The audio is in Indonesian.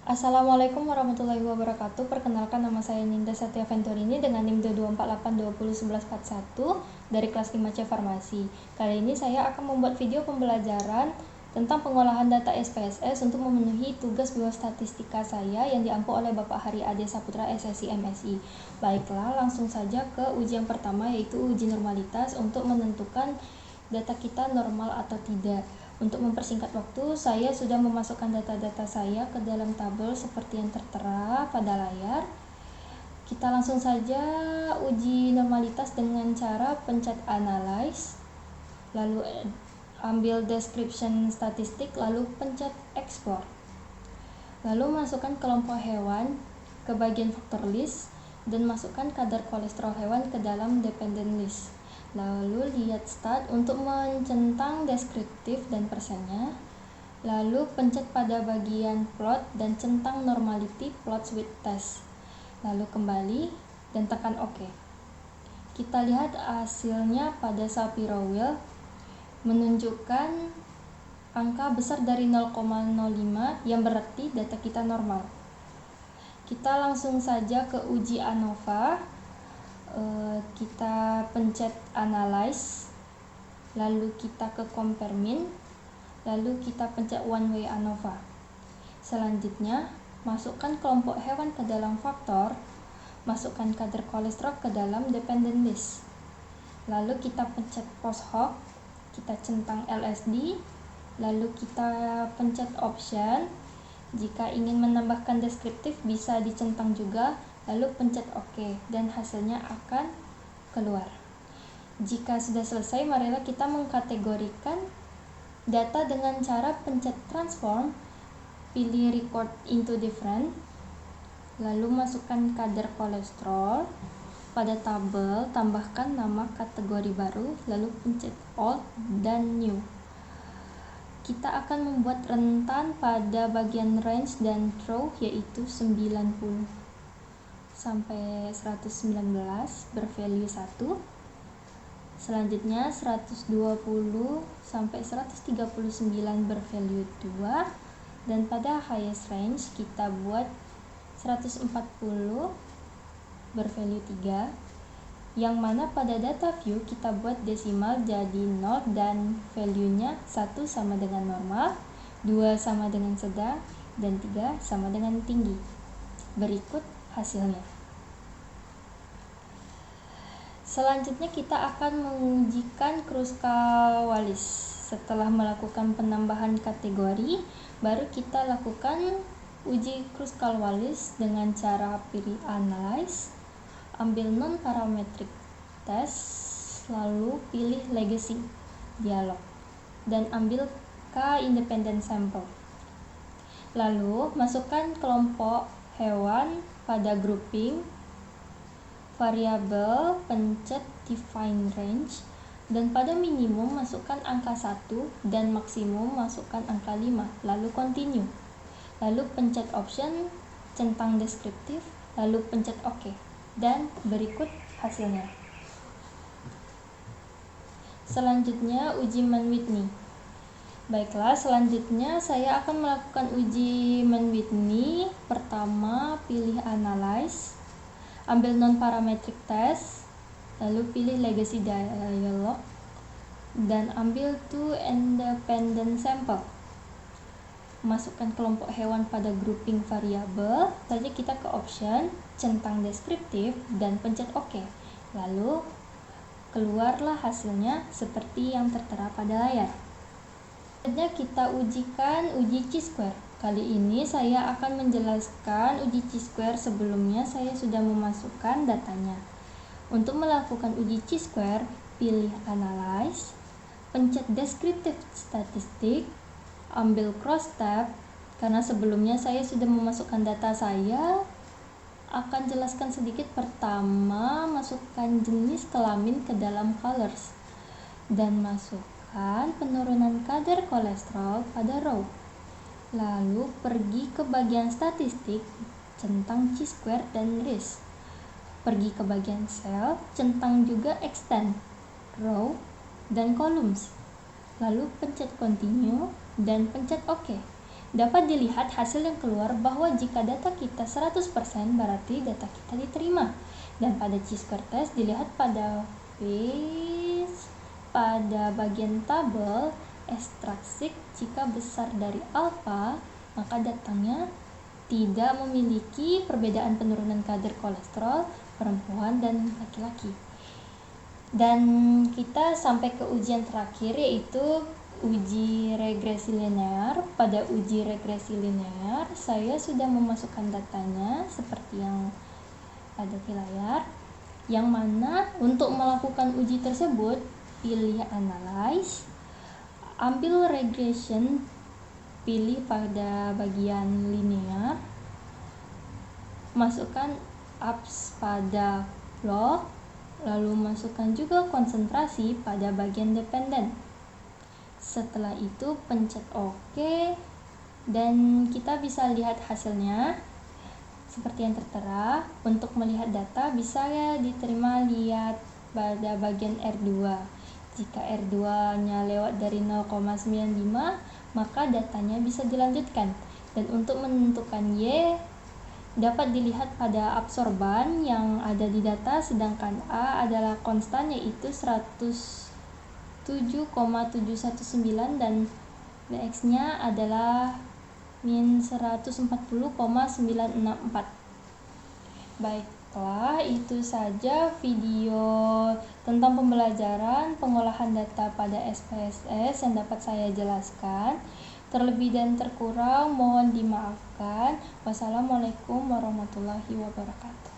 Assalamualaikum warahmatullahi wabarakatuh. Perkenalkan, nama saya Ninda Satya Venturini dengan NIM 248201141 dari kelas 5C Farmasi. Kali ini saya akan membuat video pembelajaran tentang pengolahan data SPSS untuk memenuhi tugas biostatistika saya yang diampu oleh Bapak Hari Ade Saputra SSI MSI. Baiklah, langsung saja ke uji yang pertama, yaitu uji normalitas untuk menentukan data kita normal atau tidak. Untuk mempersingkat waktu, saya sudah memasukkan data-data saya ke dalam tabel seperti yang tertera pada layar. Kita langsung saja uji normalitas dengan cara pencet analyze, lalu ambil description statistik, lalu pencet export. Lalu masukkan kelompok hewan ke bagian factor list dan masukkan kadar kolesterol hewan ke dalam dependent list. Lalu lihat start untuk mencentang deskriptif dan persennya. Lalu pencet pada bagian plot dan centang normality plots with test. Lalu kembali dan tekan OK. Kita lihat hasilnya pada Shapiro Wheel menunjukkan angka besar dari 0,05 yang berarti data kita normal. Kita langsung saja ke uji ANOVA. Kita pencet analyze, lalu kita ke compare mean, lalu kita pencet one way ANOVA. Selanjutnya masukkan kelompok hewan ke dalam faktor, masukkan kadar kolesterol ke dalam dependent list, lalu kita pencet post hoc, kita centang LSD, lalu kita pencet option. Jika ingin menambahkan deskriptif bisa dicentang juga, lalu pencet OK dan hasilnya akan keluar. Jika sudah selesai, marilah kita mengkategorikan data dengan cara pencet transform, pilih record into different, lalu masukkan kadar kolesterol pada tabel, tambahkan nama kategori baru, lalu pencet alt dan new. Kita akan membuat rentan pada bagian range dan throw, yaitu 90 sampai 119 bervalue 1, selanjutnya 120 sampai 139 bervalue 2, dan pada highest range kita buat 140 bervalue 3, yang mana pada data view kita buat desimal jadi 0 dan value-nya 1 sama dengan normal, 2 sama dengan sedang, dan 3 sama dengan tinggi. Berikut hasilnya. Selanjutnya kita akan mengujikan Kruskal-Wallis. Setelah melakukan penambahan kategori, baru kita lakukan uji Kruskal-Wallis dengan cara pilih analyze, ambil non-parametric test, lalu pilih legacy dialog, dan ambil k-independent sample. Lalu masukkan kelompok hewan pada grouping, variabel, pencet define range, dan pada minimum masukkan angka 1 dan maksimum masukkan angka 5, lalu continue. Lalu pencet option, centang deskriptif, lalu pencet OK. Dan berikut hasilnya. Selanjutnya uji Mann-Whitney. Baiklah, selanjutnya saya akan melakukan uji Mann-Whitney. Pertama, pilih analyze, ambil non-parametric test, lalu pilih legacy dialog, dan ambil two independent sample. Masukkan kelompok hewan pada grouping variabel, lalu kita ke option, centang deskriptif, dan pencet OK. Lalu keluarlah hasilnya seperti yang tertera pada layar. Selanjutnya kita ujikan uji chi-square. Kali ini saya akan menjelaskan uji chi-square, sebelumnya saya sudah memasukkan datanya. Untuk melakukan uji chi-square, pilih analyze, pencet deskriptif statistik, ambil cross tab. Karena sebelumnya saya sudah memasukkan data saya, akan jelaskan sedikit. Pertama, masukkan jenis kelamin ke dalam colors dan masukkan penurunan kadar kolesterol pada row. Lalu pergi ke bagian statistik, centang chi-square dan risk. Pergi ke bagian cell, centang juga extend, row, dan columns. Lalu pencet continue dan pencet OK. Dapat dilihat hasil yang keluar bahwa jika data kita 100% berarti data kita diterima. Dan pada chi-square test dilihat pada bagian tabel ekstraksi, jika besar dari alfa maka datanya tidak memiliki perbedaan penurunan kadar kolesterol perempuan dan laki-laki. Dan kita sampai ke ujian terakhir, yaitu uji regresi linear. Pada uji regresi linear saya sudah memasukkan datanya seperti yang ada di layar, yang mana untuk melakukan uji tersebut pilih analyze, ambil regression, pilih pada bagian linear, masukkan ups pada plot, lalu masukkan juga konsentrasi pada bagian dependen. Setelah itu pencet OK dan kita bisa lihat hasilnya seperti yang tertera. Untuk melihat data bisa diterima lihat pada bagian R2. Jika R2 nya lewat dari 0,95 maka datanya bisa dilanjutkan. Dan untuk menentukan Y dapat dilihat pada absorban yang ada di data, sedangkan A adalah konstan yaitu 107,719 dan Bx nya adalah min 140,964. Baiklah, itu saja video tentang pembelajaran pengolahan data pada SPSS yang dapat saya jelaskan. Terlebih dan terkurang mohon dimaafkan. Wassalamualaikum warahmatullahi wabarakatuh.